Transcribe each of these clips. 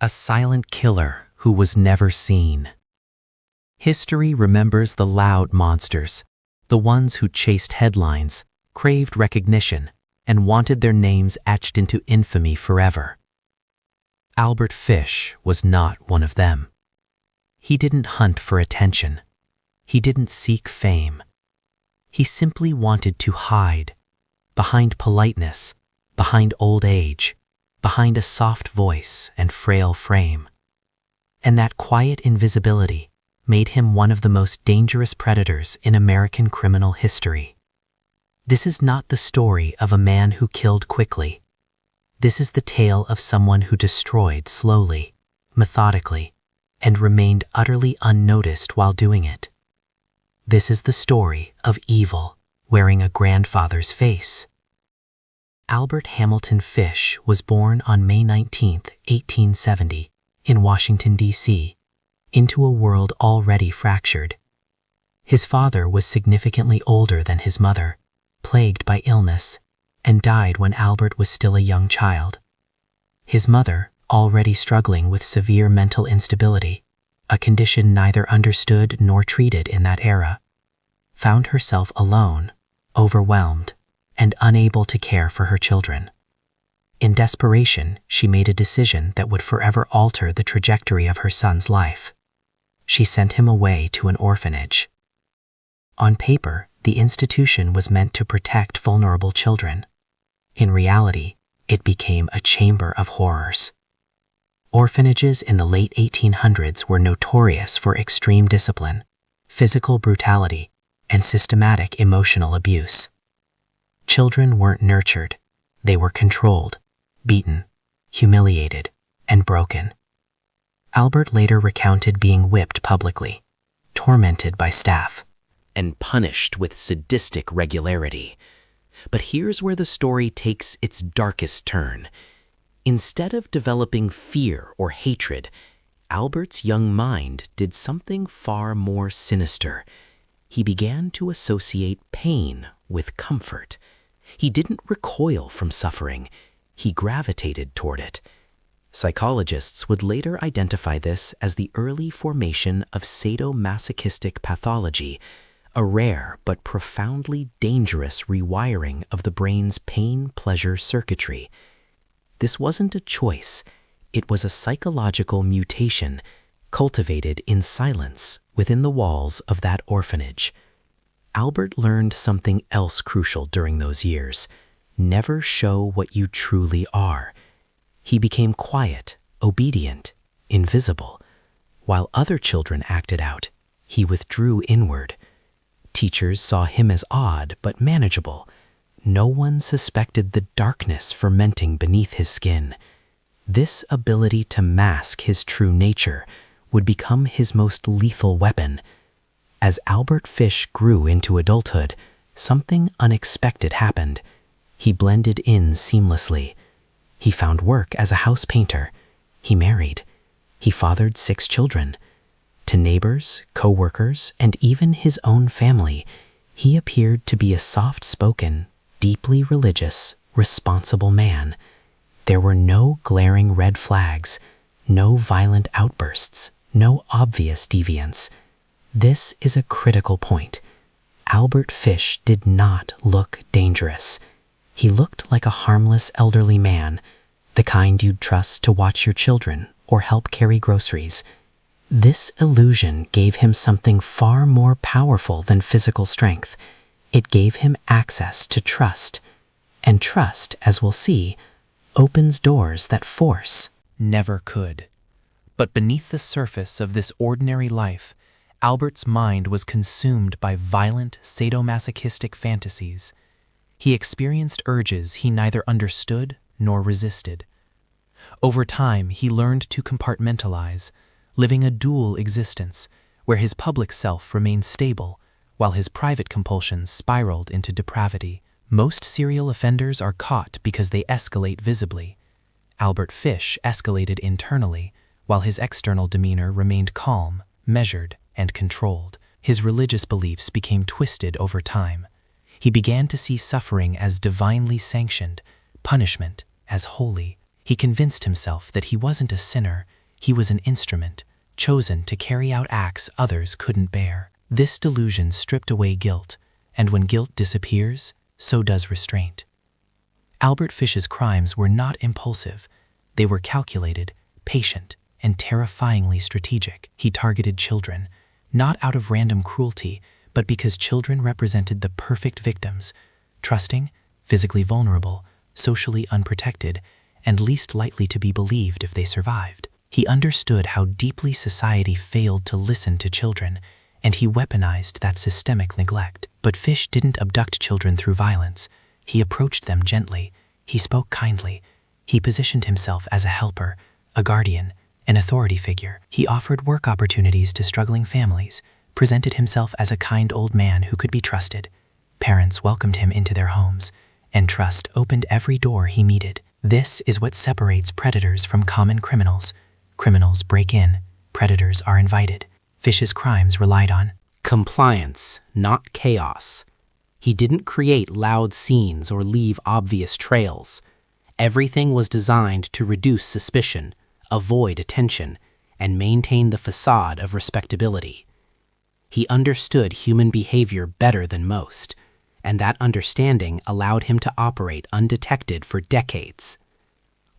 a silent killer who was never seen. History remembers the loud monsters, the ones who chased headlines, craved recognition, and wanted their names etched into infamy forever. Albert Fish was not one of them. He didn't hunt for attention. He didn't seek fame. He simply wanted to hide, behind politeness, behind old age, behind a soft voice and frail frame. And that quiet invisibility made him one of the most dangerous predators in American criminal history. This is not the story of a man who killed quickly. This is the tale of someone who destroyed slowly, methodically, and remained utterly unnoticed while doing it. This is the story of evil wearing a grandfather's face. Albert Hamilton Fish was born on May 19, 1870, in Washington, D.C., into a world already fractured. His father was significantly older than his mother, plagued by illness, and died when Albert was still a young child. His mother, already struggling with severe mental instability, a condition neither understood nor treated in that era, found herself alone, overwhelmed, and unable to care for her children. In desperation, she made a decision that would forever alter the trajectory of her son's life. She sent him away to an orphanage. On paper, the institution was meant to protect vulnerable children. In reality, it became a chamber of horrors. Orphanages in the late 1800s were notorious for extreme discipline, physical brutality, and systematic emotional abuse. Children weren't nurtured, they were controlled, beaten, humiliated, and broken. Albert later recounted being whipped publicly, tormented by staff, and punished with sadistic regularity. But here's where the story takes its darkest turn. Instead of developing fear or hatred, Albert's young mind did something far more sinister. He began to associate pain with comfort. He didn't recoil from suffering. He gravitated toward it. Psychologists would later identify this as the early formation of sadomasochistic pathology, a rare but profoundly dangerous rewiring of the brain's pain-pleasure circuitry. This wasn't a choice. It was a psychological mutation cultivated in silence within the walls of that orphanage. Albert learned something else crucial during those years: never show what you truly are. He became quiet, obedient, invisible. While other children acted out, he withdrew inward. Teachers saw him as odd but manageable. No one suspected the darkness fermenting beneath his skin. This ability to mask his true nature would become his most lethal weapon. As Albert Fish grew into adulthood, something unexpected happened. He blended in seamlessly. He found work as a house painter. He married. He fathered 6 children. To neighbors, co-workers, and even his own family, he appeared to be a soft-spoken, deeply religious, responsible man. There were no glaring red flags, no violent outbursts, no obvious deviance. This is a critical point. Albert Fish did not look dangerous. He looked like a harmless elderly man, the kind you'd trust to watch your children or help carry groceries. This illusion gave him something far more powerful than physical strength. It gave him access to trust. And trust, as we'll see, opens doors that force never could. But beneath the surface of this ordinary life, Albert's mind was consumed by violent, sadomasochistic fantasies. He experienced urges he neither understood nor resisted. Over time, he learned to compartmentalize, living a dual existence where his public self remained stable while his private compulsions spiraled into depravity. Most serial offenders are caught because they escalate visibly. Albert Fish escalated internally, while his external demeanor remained calm, measured, and controlled. His religious beliefs became twisted over time. He began to see suffering as divinely sanctioned, punishment as holy. He convinced himself that he wasn't a sinner, he was an instrument, chosen to carry out acts others couldn't bear. This delusion stripped away guilt, and when guilt disappears, so does restraint. Albert Fish's crimes were not impulsive. They were calculated, patient, and terrifyingly strategic. He targeted children, not out of random cruelty, but because children represented the perfect victims, trusting, physically vulnerable, socially unprotected, and least likely to be believed if they survived. He understood how deeply society failed to listen to children, and he weaponized that systemic neglect. But Fish didn't abduct children through violence. He approached them gently. He spoke kindly. He positioned himself as a helper, a guardian, an authority figure. He offered work opportunities to struggling families, presented himself as a kind old man who could be trusted. Parents welcomed him into their homes, and trust opened every door he meted. This is what separates predators from common criminals. Criminals break in, predators are invited. Fish's crimes relied on compliance, not chaos. He didn't create loud scenes or leave obvious trails. Everything was designed to reduce suspicion, avoid attention, and maintain the facade of respectability. He understood human behavior better than most, and that understanding allowed him to operate undetected for decades.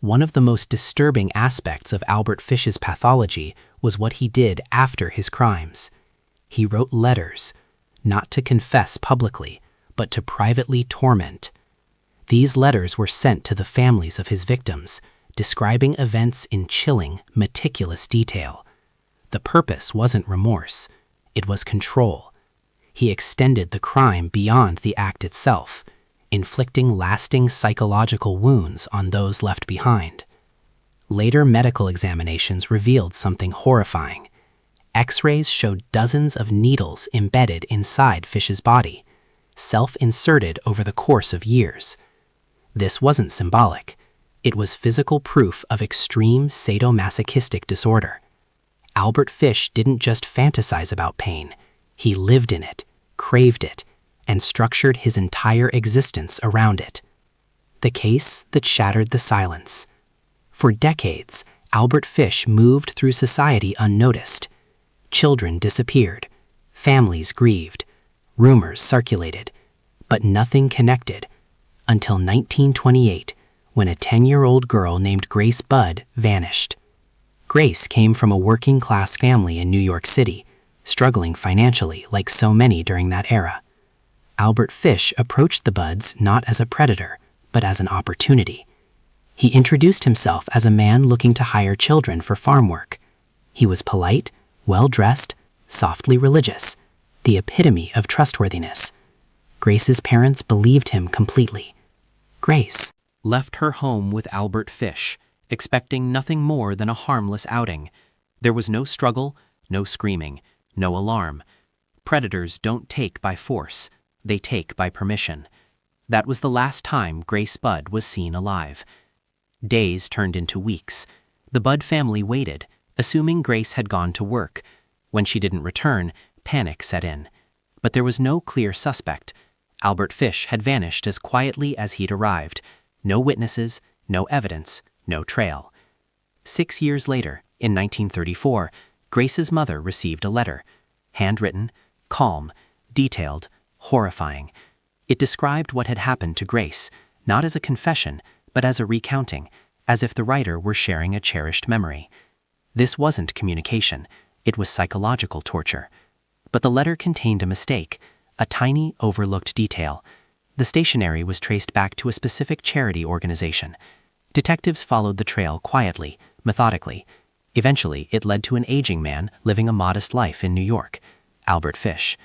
One of the most disturbing aspects of Albert Fish's pathology was what he did after his crimes. He wrote letters, not to confess publicly, but to privately torment. These letters were sent to the families of his victims, describing events in chilling, meticulous detail. The purpose wasn't remorse, it was control. He extended the crime beyond the act itself, inflicting lasting psychological wounds on those left behind. Later medical examinations revealed something horrifying. X-rays showed dozens of needles embedded inside Fish's body, self-inserted over the course of years. This wasn't symbolic. It was physical proof of extreme sadomasochistic disorder. Albert Fish didn't just fantasize about pain. He lived in it, craved it, and structured his entire existence around it. The case that shattered the silence. For decades, Albert Fish moved through society unnoticed. Children disappeared, families grieved, rumors circulated, but nothing connected until 1928, when a 10-year-old girl named Grace Budd vanished. Grace came from a working-class family in New York City, struggling financially like so many during that era. Albert Fish approached the Budds not as a predator, but as an opportunity. He introduced himself as a man looking to hire children for farm work. He was polite, well-dressed, softly religious, the epitome of trustworthiness. Grace's parents believed him completely. Grace left her home with Albert Fish, expecting nothing more than a harmless outing. There was no struggle, no screaming, no alarm. Predators don't take by force, they take by permission. That was the last time Grace Budd was seen alive. Days turned into weeks. The Budd family waited, assuming Grace had gone to work. When she didn't return, panic set in. But there was no clear suspect. Albert Fish had vanished as quietly as he'd arrived. No witnesses, no evidence, no trail. 6 years later, in 1934, Grace's mother received a letter. Handwritten, calm, detailed, horrifying. It described what had happened to Grace, not as a confession, but as a recounting, as if the writer were sharing a cherished memory. This wasn't communication, it was psychological torture. But the letter contained a mistake, a tiny, overlooked detail. The stationery was traced back to a specific charity organization. Detectives followed the trail quietly, methodically. Eventually, it led to an aging man living a modest life in New York, Albert Fish.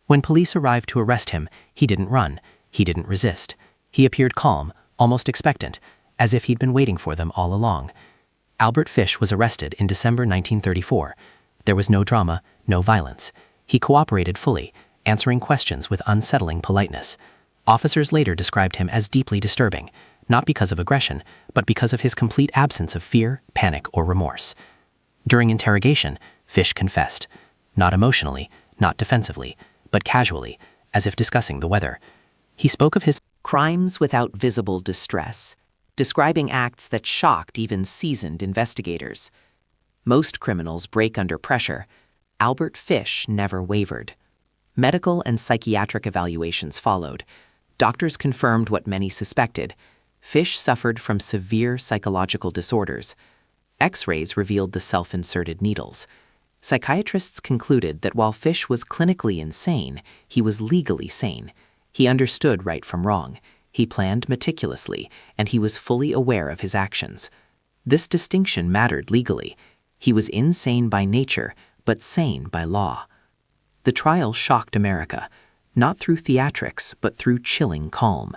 When police arrived to arrest him, he didn't run, he didn't resist. He appeared calm, almost expectant, as if he'd been waiting for them all along. Albert Fish was arrested in December 1934. There was no drama, no violence. He cooperated fully, answering questions with unsettling politeness. Officers later described him as deeply disturbing, not because of aggression, but because of his complete absence of fear, panic, or remorse. During interrogation, Fish confessed, not emotionally, not defensively, but casually, as if discussing the weather. He spoke of his crimes without visible distress, describing acts that shocked even seasoned investigators. Most criminals break under pressure. Albert Fish never wavered. Medical and psychiatric evaluations followed. Doctors confirmed what many suspected. Fish suffered from severe psychological disorders. X-rays revealed the self-inserted needles. Psychiatrists concluded that while Fish was clinically insane, he was legally sane. He understood right from wrong. He planned meticulously, and he was fully aware of his actions. This distinction mattered legally. He was insane by nature, but sane by law. The trial shocked America, not through theatrics, but through chilling calm.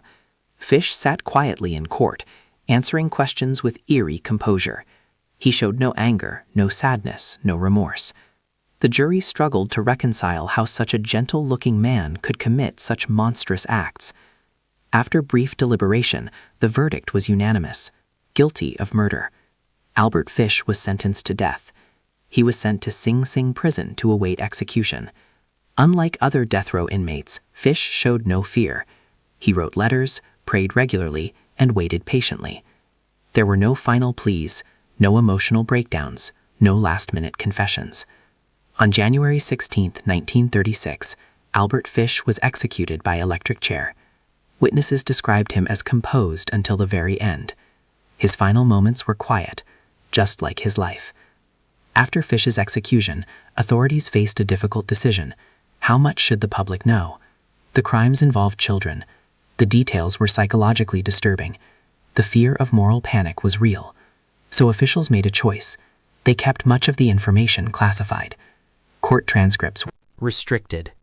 Fish sat quietly in court, answering questions with eerie composure. He showed no anger, no sadness, no remorse. The jury struggled to reconcile how such a gentle-looking man could commit such monstrous acts. After brief deliberation, the verdict was unanimous: guilty of murder. Albert Fish was sentenced to death. He was sent to Sing Sing prison to await execution. Unlike other death row inmates, Fish showed no fear. He wrote letters, prayed regularly, and waited patiently. There were no final pleas, no emotional breakdowns, no last-minute confessions. On January 16, 1936, Albert Fish was executed by electric chair. Witnesses described him as composed until the very end. His final moments were quiet, just like his life. After Fish's execution, authorities faced a difficult decision. How much should the public know? The crimes involved children. The details were psychologically disturbing. The fear of moral panic was real. So officials made a choice. They kept much of the information classified. Court transcripts were restricted.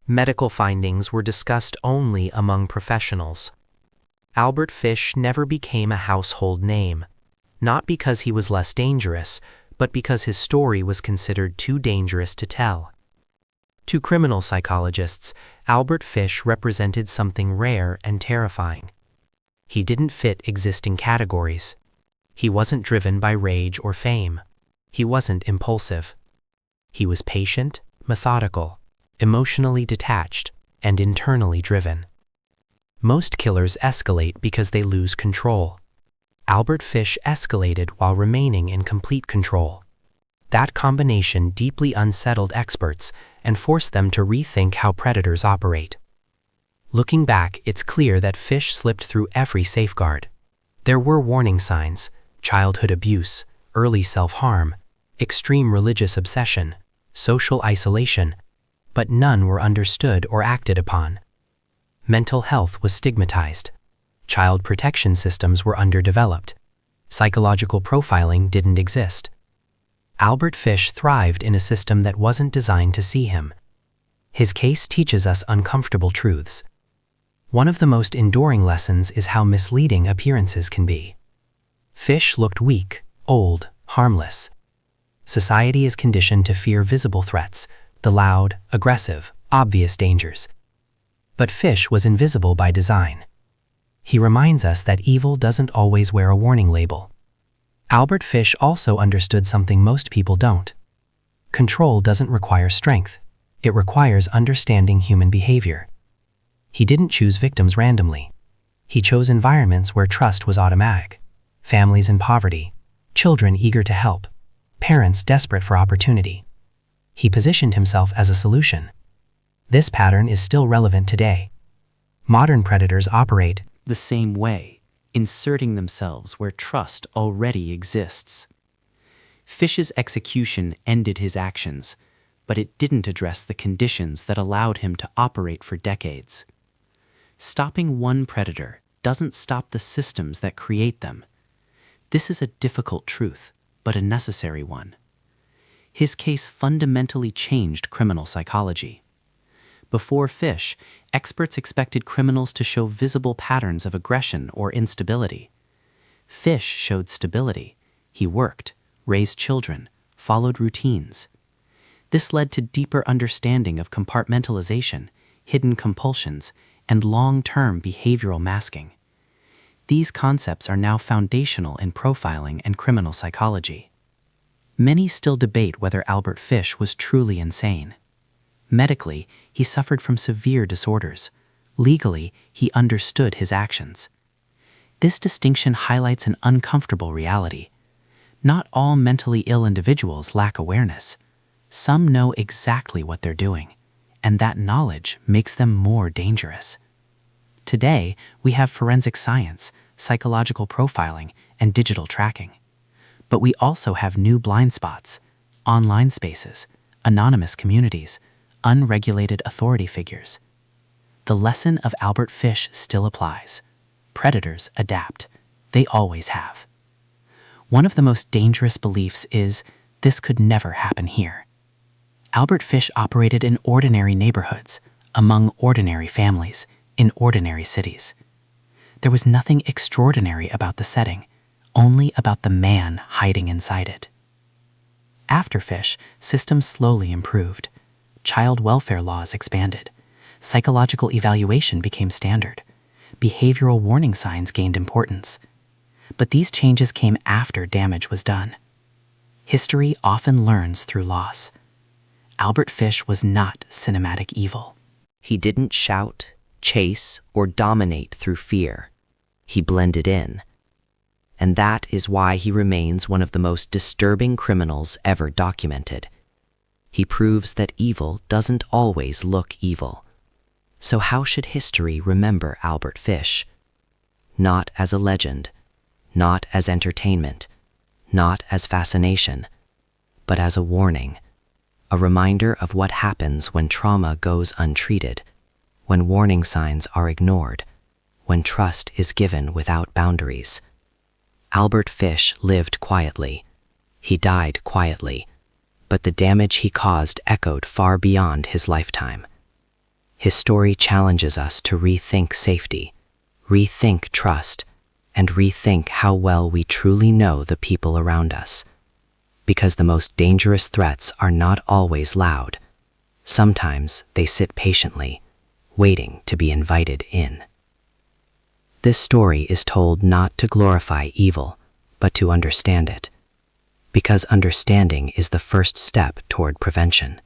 Medical findings were discussed only among professionals. Albert Fish never became a household name, not because he was less dangerous, but because his story was considered too dangerous to tell. To criminal psychologists, Albert Fish represented something rare and terrifying. He didn't fit existing categories. He wasn't driven by rage or fame. He wasn't impulsive. He was patient, methodical, emotionally detached, and internally driven. Most killers escalate because they lose control. Albert Fish escalated while remaining in complete control. That combination deeply unsettled experts and forced them to rethink how predators operate. Looking back, it's clear that Fish slipped through every safeguard. There were warning signs: childhood abuse, early self-harm, extreme religious obsession, social isolation, but none were understood or acted upon. Mental health was stigmatized. Child protection systems were underdeveloped. Psychological profiling didn't exist. Albert Fish thrived in a system that wasn't designed to see him. His case teaches us uncomfortable truths. One of the most enduring lessons is how misleading appearances can be. Fish looked weak, old, harmless. Society is conditioned to fear visible threats, the loud, aggressive, obvious dangers. But Fish was invisible by design. He reminds us that evil doesn't always wear a warning label. Albert Fish also understood something most people don't. Control doesn't require strength. It requires understanding human behavior. He didn't choose victims randomly. He chose environments where trust was automatic. Families in poverty, children eager to help, parents desperate for opportunity. He positioned himself as a solution. This pattern is still relevant today. Modern predators operate the same way, inserting themselves where trust already exists. Fish's execution ended his actions, but it didn't address the conditions that allowed him to operate for decades. Stopping one predator doesn't stop the systems that create them. This is a difficult truth, but a necessary one. His case fundamentally changed criminal psychology. Before Fish, experts expected criminals to show visible patterns of aggression or instability. Fish showed stability. He worked, raised children, followed routines. This led to deeper understanding of compartmentalization, hidden compulsions, and long-term behavioral masking. These concepts are now foundational in profiling and criminal psychology. Many still debate whether Albert Fish was truly insane. Medically, he suffered from severe disorders. Legally, he understood his actions. This distinction highlights an uncomfortable reality. Not all mentally ill individuals lack awareness. Some know exactly what they're doing, and that knowledge makes them more dangerous. Today, we have forensic science, psychological profiling, and digital tracking. But we also have new blind spots, online spaces, anonymous communities, unregulated authority figures. The lesson of Albert Fish still applies. Predators adapt. They always have. One of the most dangerous beliefs is, this could never happen here. Albert Fish operated in ordinary neighborhoods, among ordinary families, in ordinary cities. There was nothing extraordinary about the setting, only about the man hiding inside it. After Fish, systems slowly improved. Child welfare laws expanded. Psychological evaluation became standard. Behavioral warning signs gained importance. But these changes came after damage was done. History often learns through loss. Albert Fish was not cinematic evil. He didn't shout, chase, or dominate through fear. He blended in. And that is why he remains one of the most disturbing criminals ever documented. He proves that evil doesn't always look evil. So how should history remember Albert Fish? Not as a legend, not as entertainment, not as fascination, but as a warning, a reminder of what happens when trauma goes untreated, when warning signs are ignored, when trust is given without boundaries. Albert Fish lived quietly. He died quietly, but the damage he caused echoed far beyond his lifetime. His story challenges us to rethink safety, rethink trust, and rethink how well we truly know the people around us. Because the most dangerous threats are not always loud. Sometimes they sit patiently, waiting to be invited in. This story is told not to glorify evil, but to understand it. Because understanding is the first step toward prevention.